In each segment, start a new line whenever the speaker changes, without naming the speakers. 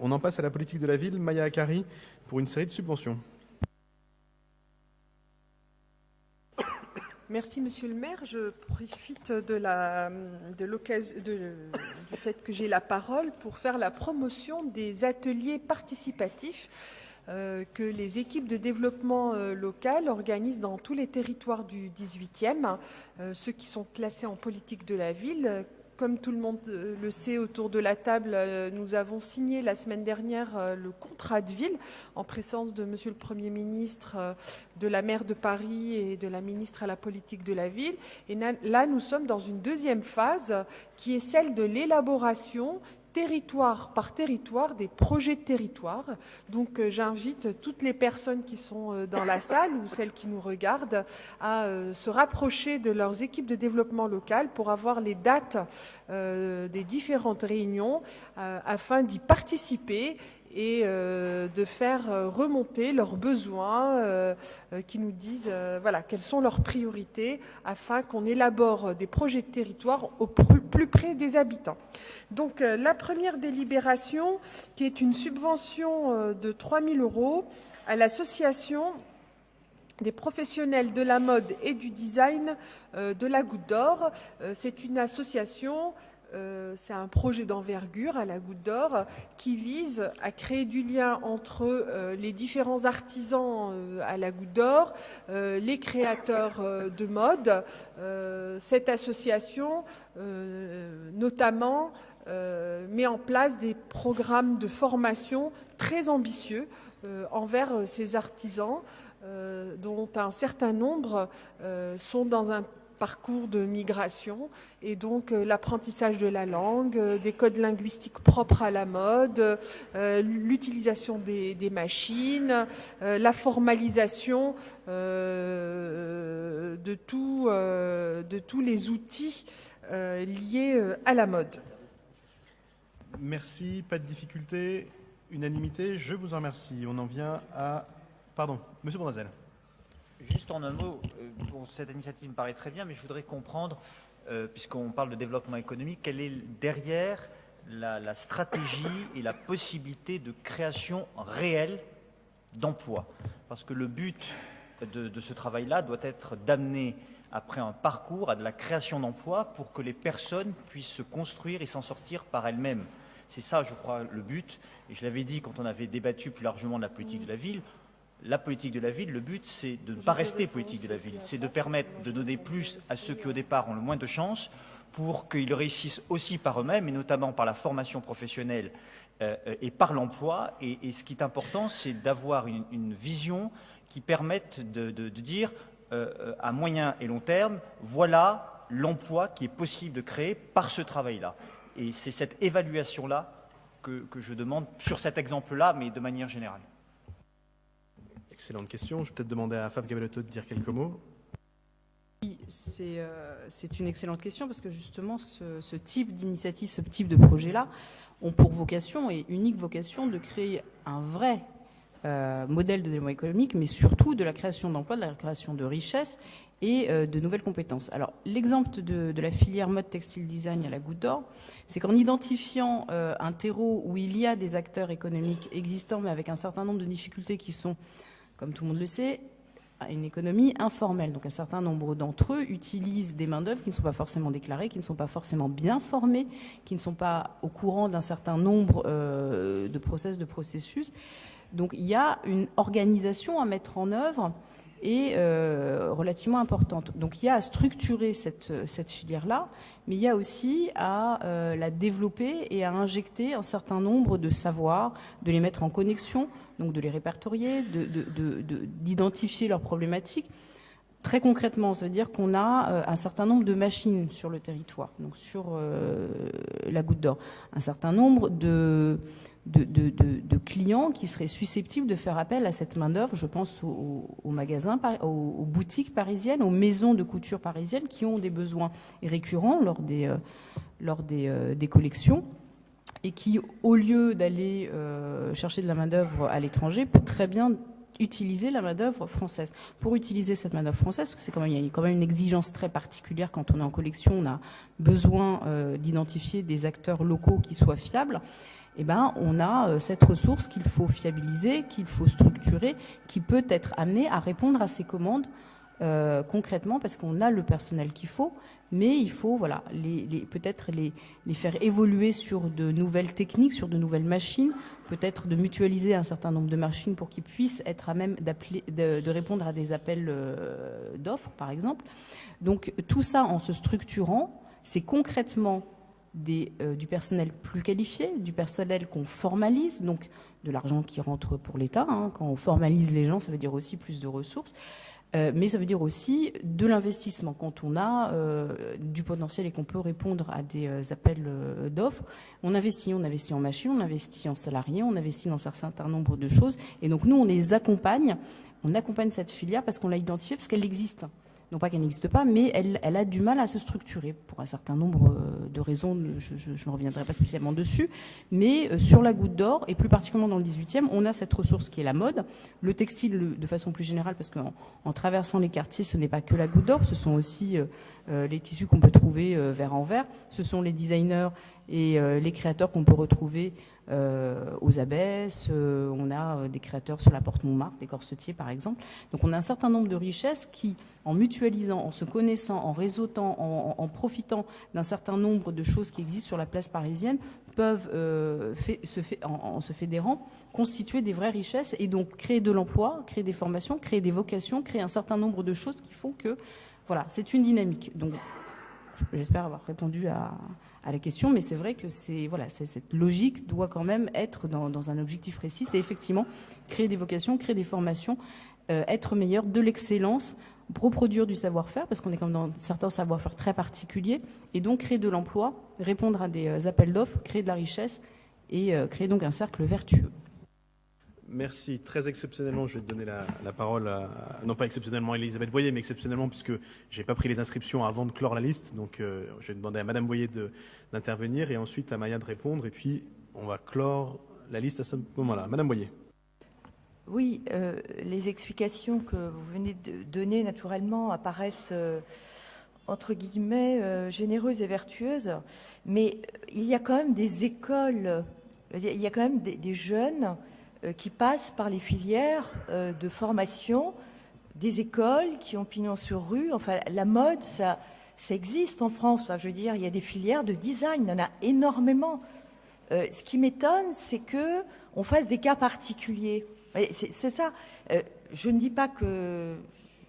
On en passe à la politique de la ville. Maya Akari pour une série de subventions.
Merci, Monsieur le maire. Je profite du fait que j'ai la parole pour faire la promotion des ateliers participatifs que les équipes de développement local organisent dans tous les territoires du 18e, ceux qui sont classés en politique de la ville. Comme tout le monde le sait autour de la table, nous avons signé la semaine dernière le contrat de ville en présence de Monsieur le Premier ministre, de la maire de Paris et de la ministre à la politique de la ville. Et là, nous sommes dans une deuxième phase qui est celle de l'élaboration territoire par territoire, des projets de territoire. Donc j'invite toutes les personnes qui sont dans la salle ou celles qui nous regardent à se rapprocher de leurs équipes de développement local pour avoir les dates des différentes réunions afin d'y participer et de faire remonter leurs besoins, qui nous disent voilà, quelles sont leurs priorités afin qu'on élabore des projets de territoire au plus près des habitants. Donc la première délibération, qui est une subvention de 3 000 € à l'association des professionnels de la mode et du design de la Goutte d'Or. C'est une association, c'est un projet d'envergure à la Goutte d'Or qui vise à créer du lien entre les différents artisans à la Goutte d'Or, les créateurs de mode. Cette association, notamment, met en place des programmes de formation très ambitieux envers ces artisans, dont un certain nombre sont dans un parcours de migration et donc l'apprentissage de la langue, des codes linguistiques propres à la mode, l'utilisation des machines, la formalisation de tous les outils liés à la mode.
Merci, pas de difficulté, unanimité, je vous en remercie. On en vient à... Pardon, Monsieur Bournazel.
Juste en un mot, bon, cette initiative me paraît très bien, mais je voudrais comprendre, puisqu'on parle de développement économique, quelle est derrière la stratégie et la possibilité de création réelle d'emplois. Parce que le but de ce travail-là doit être d'amener après un parcours à de la création d'emplois pour que les personnes puissent se construire et s'en sortir par elles-mêmes. C'est ça, je crois, le but. Et je l'avais dit quand on avait débattu plus largement de la politique de la ville. La politique de la ville, le but, c'est de ne pas rester politique de la ville. C'est de permettre de donner plus à ceux qui, au départ, ont le moins de chances pour qu'ils réussissent aussi par eux-mêmes, et notamment par la formation professionnelle et par l'emploi. Et ce qui est important, c'est d'avoir une vision qui permette de dire à moyen et long terme, voilà l'emploi qui est possible de créer par ce travail-là. Et c'est cette évaluation-là que je demande sur cet exemple-là, mais de manière générale.
Excellente question. Je vais peut-être demander à Faf Gabellotto de dire quelques mots.
Oui, c'est une excellente question parce que justement ce type d'initiative, ce type de projet-là ont pour vocation et unique vocation de créer un vrai modèle de développement économique, mais surtout de la création d'emplois, de la création de richesses et de nouvelles compétences. Alors, l'exemple de la filière mode textile design à la Goutte d'Or, c'est qu'en identifiant un terreau où il y a des acteurs économiques existants, mais avec un certain nombre de difficultés qui sont, comme tout le monde le sait, une économie informelle. Donc un certain nombre d'entre eux utilisent des main-d'œuvre qui ne sont pas forcément déclarées, qui ne sont pas forcément bien formées, qui ne sont pas au courant d'un certain nombre de processus. Donc il y a une organisation à mettre en œuvre et relativement importante. Donc il y a à structurer cette filière-là, mais il y a aussi à la développer et à injecter un certain nombre de savoirs, de les mettre en connexion, donc de les répertorier, d'identifier leurs problématiques. Très concrètement, ça veut dire qu'on a un certain nombre de machines sur le territoire, donc sur la Goutte d'Or, un certain nombre de clients qui seraient susceptibles de faire appel à cette main-d'œuvre. Je pense aux magasins, aux boutiques parisiennes, aux maisons de couture parisiennes qui ont des besoins récurrents lors des collections et qui, au lieu d'aller chercher de la main-d'œuvre à l'étranger, peut très bien utiliser la main-d'œuvre française. Pour utiliser cette main-d'œuvre française, parce que il y a quand même une exigence très particulière quand on est en collection, on a besoin d'identifier des acteurs locaux qui soient fiables. eh ben, on a cette ressource qu'il faut fiabiliser, qu'il faut structurer, qui peut être amenée à répondre à ces commandes concrètement, parce qu'on a le personnel qu'il faut, mais il faut voilà, peut-être les faire évoluer sur de nouvelles techniques, sur de nouvelles machines, peut-être de mutualiser un certain nombre de machines pour qu'ils puissent être à même de répondre à des appels d'offres, par exemple. Donc tout ça, en se structurant, c'est concrètement du personnel plus qualifié, du personnel qu'on formalise, donc de l'argent qui rentre pour l'État. Hein. Quand on formalise les gens, ça veut dire aussi plus de ressources. Mais ça veut dire aussi de l'investissement. Quand on a du potentiel et qu'on peut répondre à des appels d'offres, on investit en machines, on investit en salariés, on investit dans un certain nombre de choses. Et donc nous, on les accompagne. On accompagne cette filière parce qu'on l'a identifiée, parce qu'elle existe. Non pas qu'elle n'existe pas, mais elle a du mal à se structurer pour un certain nombre de raisons. Je ne reviendrai pas spécialement dessus. Mais sur la Goutte d'Or, et plus particulièrement dans le 18e, on a cette ressource qui est la mode. Le textile, de façon plus générale, parce qu'en traversant les quartiers, ce n'est pas que la Goutte d'Or, ce sont aussi les tissus qu'on peut trouver verre en verre. Ce sont les designers et les créateurs qu'on peut retrouver aux Abbesses, on a des créateurs sur la porte Montmartre, des corsetiers par exemple. Donc on a un certain nombre de richesses qui, en mutualisant, en se connaissant, en réseautant, en profitant d'un certain nombre de choses qui existent sur la place parisienne, peuvent, en se fédérant, constituer des vraies richesses et donc créer de l'emploi, créer des formations, créer des vocations, créer un certain nombre de choses qui font que, voilà, c'est une dynamique. Donc j'espère avoir répondu à la question, mais c'est vrai que cette logique doit quand même être dans un objectif précis, c'est effectivement créer des vocations, créer des formations, être meilleur, de l'excellence, reproduire du savoir-faire, parce qu'on est comme dans certains savoir-faire très particuliers, et donc créer de l'emploi, répondre à des appels d'offres, créer de la richesse, et créer donc un cercle vertueux.
Merci. Très exceptionnellement, je vais te donner la parole non pas exceptionnellement à Elisabeth Boyer, mais exceptionnellement puisque j'ai pas pris les inscriptions avant de clore la liste. Donc, je vais demander à Madame Boyer d'intervenir et ensuite à Maya de répondre. Et puis, on va clore la liste à ce moment-là. Madame Boyer.
Oui, les explications que vous venez de donner, naturellement, apparaissent, entre guillemets, généreuses et vertueuses. Mais il y a quand même des écoles, il y a quand même des jeunes qui passent par les filières de formation, des écoles qui ont pignon sur rue. Enfin, la mode, ça existe en France. Enfin, je veux dire, il y a des filières de design, il y en a énormément. Ce qui m'étonne, c'est que on fasse des cas particuliers. C'est ça. Je ne dis pas que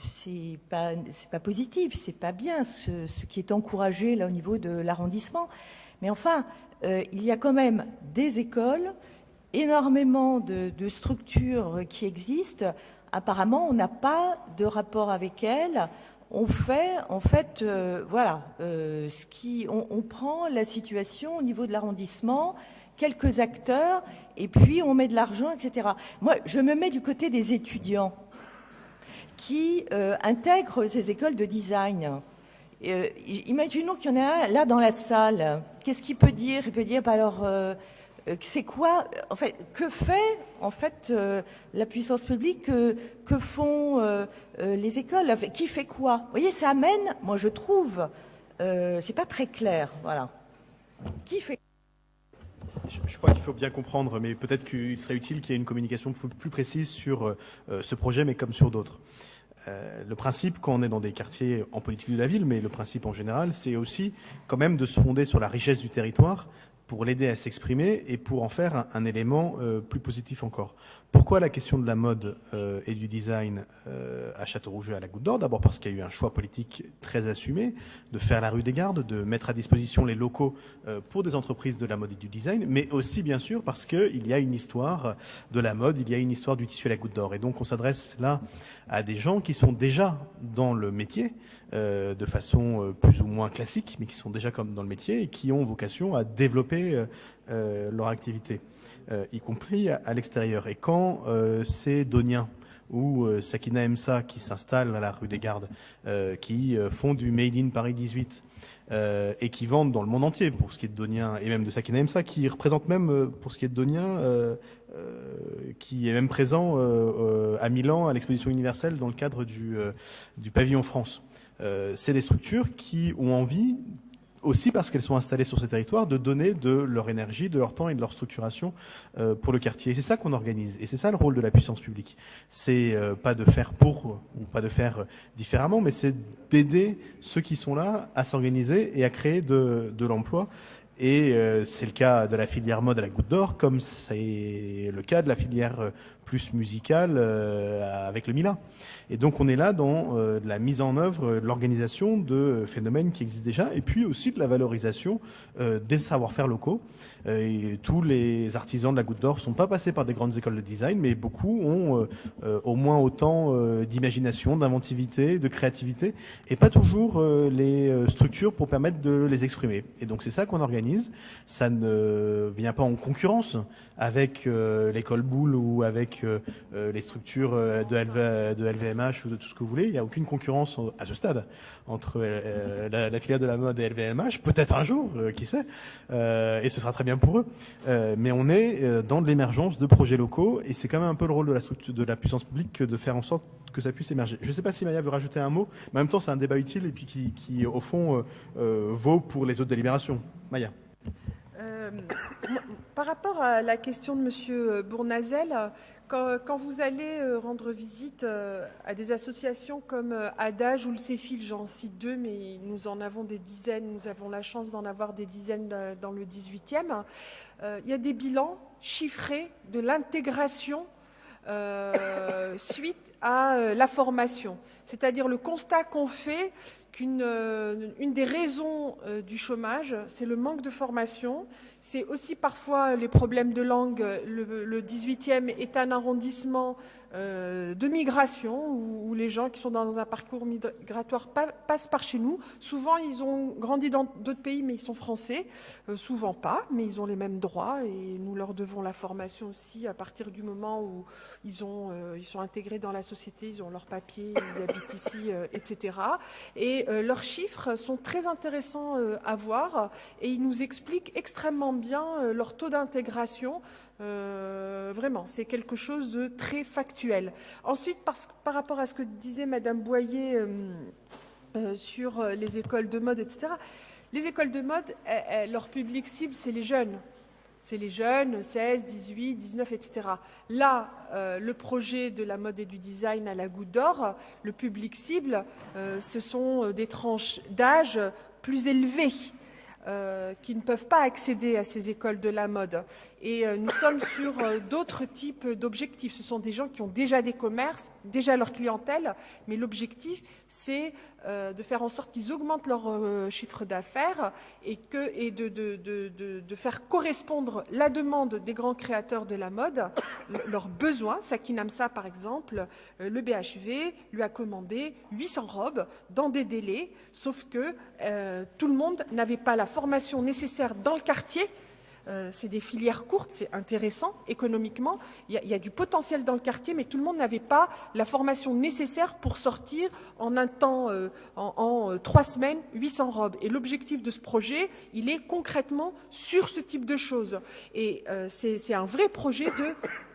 c'est pas positif, c'est pas bien ce qui est encouragé là au niveau de l'arrondissement. Mais enfin, il y a quand même des écoles, énormément de structures qui existent. Apparemment, on n'a pas de rapport avec elles. On fait, en fait, on prend la situation au niveau de l'arrondissement, quelques acteurs, et puis on met de l'argent, etc. Moi, je me mets du côté des étudiants qui intègrent ces écoles de design. Imaginons qu'il y en a un là dans la salle. Qu'est-ce qu'il peut dire? Il peut dire, alors... c'est quoi, en fait, que fait en fait la puissance publique, que font les écoles, qui fait quoi? Vous voyez, ça amène, moi je trouve, c'est pas très clair, voilà. Qui fait?
Je crois qu'il faut bien comprendre, mais peut-être qu'il serait utile qu'il y ait une communication plus précise sur ce projet, mais comme sur d'autres. Le principe, quand on est dans des quartiers en politique de la ville, mais le principe en général, c'est aussi quand même de se fonder sur la richesse du territoire, pour l'aider à s'exprimer et pour en faire un élément plus positif encore. Pourquoi la question de la mode et du design à Château-Rouget, à la Goutte d'Or? D'abord parce qu'il y a eu un choix politique très assumé de faire la rue des Gardes, de mettre à disposition les locaux pour des entreprises de la mode et du design, mais aussi bien sûr parce qu'il y a une histoire de la mode, il y a une histoire du tissu à la Goutte d'Or. Et donc on s'adresse là à des gens qui sont déjà dans le métier, de façon plus ou moins classique, mais qui sont déjà comme dans le métier et qui ont vocation à développer leur activité, y compris à l'extérieur. Et quand c'est Donien ou Sakina Emsa qui s'installent à la rue des Gardes, qui font du Made in Paris 18 et qui vendent dans le monde entier pour ce qui est de Donien et même de Sakina Emsa, qui représente même pour ce qui est de Donien, qui est même présent à Milan à l'exposition universelle dans le cadre du pavillon France. C'est des structures qui ont envie, aussi parce qu'elles sont installées sur ces territoires, de donner de leur énergie, de leur temps et de leur structuration pour le quartier. Et c'est ça qu'on organise. Et c'est ça le rôle de la puissance publique. C'est pas de faire pour ou pas de faire différemment, mais c'est d'aider ceux qui sont là à s'organiser et à créer de l'emploi. Et c'est le cas de la filière mode à la Goutte d'Or, comme c'est le cas de la filière plus musicale avec le Mila. Et donc on est là dans la mise en œuvre, de l'organisation de phénomènes qui existent déjà, et puis aussi de la valorisation des savoir-faire locaux. Et tous les artisans de la Goutte d'Or ne sont pas passés par des grandes écoles de design, mais beaucoup ont au moins autant d'imagination, d'inventivité, de créativité, et pas toujours les structures pour permettre de les exprimer. Et donc c'est ça qu'on organise. Ça ne vient pas en concurrence avec l'école Boulle ou avec les structures de LVMH ou de tout ce que vous voulez. Il n'y a aucune concurrence à ce stade entre la filière de la mode et LVMH. Peut-être un jour, qui sait, et ce sera très bien pour eux. Mais on est dans de l'émergence de projets locaux, et c'est quand même un peu le rôle de la structure, de la puissance publique, de faire en sorte que ça puisse émerger. Je ne sais pas si Maya veut rajouter un mot, mais en même temps c'est un débat utile et puis qui au fond vaut pour les autres délibérations. Maya.
Par rapport à la question de M. Bournazel, quand vous allez rendre visite à des associations comme Adage ou le Céfil, j'en cite deux, mais nous en avons des dizaines, nous avons la chance d'en avoir des dizaines dans le 18e, il y a des bilans chiffrés de l'intégration suite à la formation. C'est-à-dire le constat qu'on fait qu'une des raisons du chômage, c'est le manque de formation. C'est aussi parfois les problèmes de langue. Le 18e est un arrondissement de migration où les gens qui sont dans un parcours migratoire passent par chez nous. Souvent, ils ont grandi dans d'autres pays, mais ils sont français. Souvent pas, mais ils ont les mêmes droits et nous leur devons la formation aussi à partir du moment où ils sont intégrés dans la société, ils ont leurs papiers, ils habitent ici, etc. Et leurs chiffres sont très intéressants à voir et ils nous expliquent extrêmement bien leur taux d'intégration. Vraiment, c'est quelque chose de très factuel. Ensuite, par rapport à ce que disait Madame Boyer sur les écoles de mode, etc., les écoles de mode, leur public cible, c'est les jeunes. C'est les jeunes, 16, 18, 19, etc. Là, le projet de la mode et du design à la Goutte d'Or, le public cible, ce sont des tranches d'âge plus élevées. Qui ne peuvent pas accéder à ces écoles de la mode. Et nous sommes sur d'autres types d'objectifs. Ce sont des gens qui ont déjà des commerces, déjà leur clientèle, mais l'objectif, c'est de faire en sorte qu'ils augmentent leur chiffre d'affaires et de faire correspondre la demande des grands créateurs de la mode, leurs besoins. Sakinamsa, par exemple, le BHV lui a commandé 800 robes dans des délais, sauf que tout le monde n'avait pas la formation nécessaire dans le quartier. C'est des filières courtes, c'est intéressant économiquement. Il y a du potentiel dans le quartier, mais tout le monde n'avait pas la formation nécessaire pour sortir en un temps, en 3 semaines, 800 robes. Et l'objectif de ce projet, il est concrètement sur ce type de choses. Et c'est un vrai projet de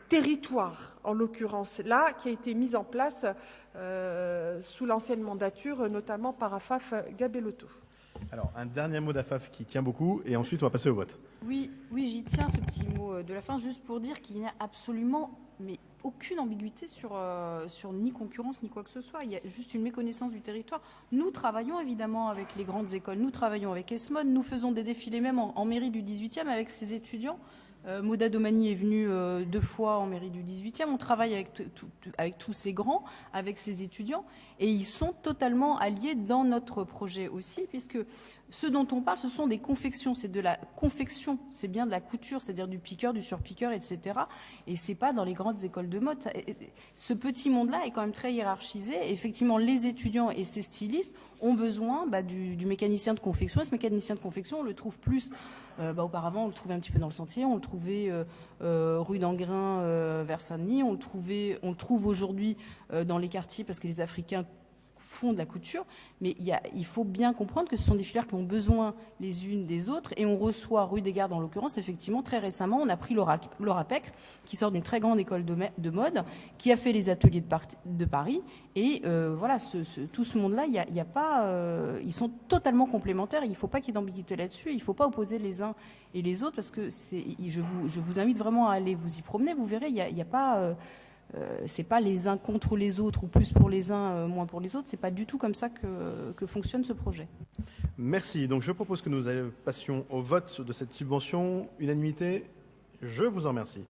territoire, en l'occurrence là, qui a été mis en place sous l'ancienne mandature, notamment par Afaf Gabelotto.
Alors, un dernier mot d'Afaf qui tient beaucoup, et ensuite on va passer au vote.
Oui, j'y tiens, ce petit mot de la fin, juste pour dire qu'il n'y a absolument aucune ambiguïté sur ni concurrence ni quoi que ce soit. Il y a juste une méconnaissance du territoire. Nous travaillons évidemment avec les grandes écoles, nous travaillons avec ESMOD, nous faisons des défilés même en mairie du 18e avec ses étudiants. Moda Domani est venue 2 fois en mairie du 18e. On travaille avec tous ces grands, avec ces étudiants, et ils sont totalement alliés dans notre projet aussi, puisque ce dont on parle, ce sont des confections. C'est de la confection, c'est bien de la couture, c'est-à-dire du piqueur, du surpiqueur, etc. Et c'est pas dans les grandes écoles de mode. Ce petit monde-là est quand même très hiérarchisé. Et effectivement, les étudiants et ces stylistes ont besoin du mécanicien de confection. Et ce mécanicien de confection, on le trouve plus. Auparavant, on le trouvait un petit peu dans le Sentier, on le trouvait rue d'Anguin vers Saint-Denis, on le trouve aujourd'hui dans les quartiers parce que les Africains font de la couture, mais il faut bien comprendre que ce sont des filières qui ont besoin les unes des autres, et on reçoit Rue des Gardes, en l'occurrence, effectivement, très récemment, on a pris Laura Peck, qui sort d'une très grande école de mode, qui a fait les ateliers de Paris, et voilà, tout ce monde-là, il y a pas, ils sont totalement complémentaires, il ne faut pas qu'il y ait d'ambiguïté là-dessus, il ne faut pas opposer les uns et les autres, parce que je vous invite vraiment à aller vous y promener, vous verrez, il y a pas... c'est pas les uns contre les autres ou plus pour les uns, moins pour les autres. C'est pas du tout comme ça que fonctionne ce projet.
Merci. Donc je propose que nous passions au vote de cette subvention. Unanimité. Je vous en remercie.